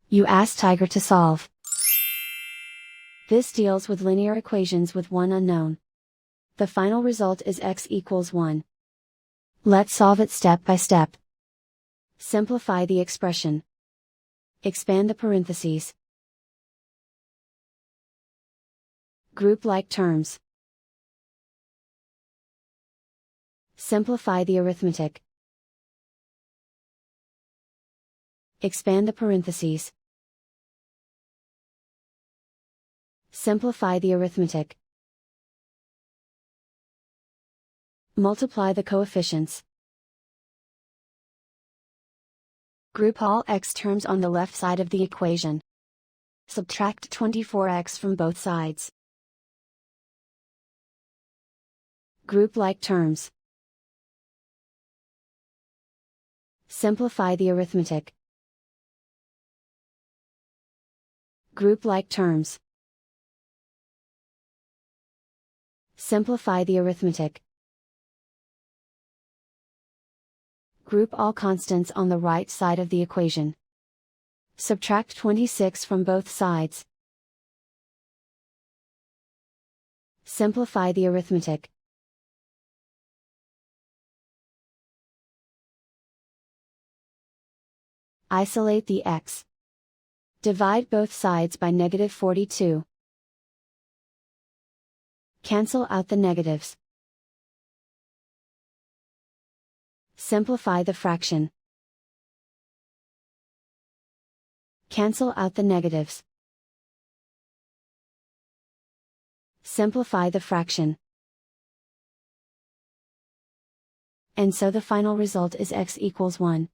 You ask Tiger to solve. This deals with linear equations with one unknown. The final result is x equals 1. Let's solve it step by step. Simplify the expression. Expand the parentheses. Group like terms. Simplify the arithmetic. Expand the parentheses. Simplify the arithmetic. Multiply the coefficients. Group all x terms on the left side of the equation. Subtract 24x from both sides. Group like terms. Simplify the arithmetic. Group like terms. Simplify the arithmetic. Group all constants on the right side of the equation. Subtract 26 from both sides. Simplify the arithmetic. Isolate the x. Divide both sides by -42. Cancel out the negatives. Simplify the fraction. Cancel out the negatives. Simplify the fraction. And so the final result is x equals 1.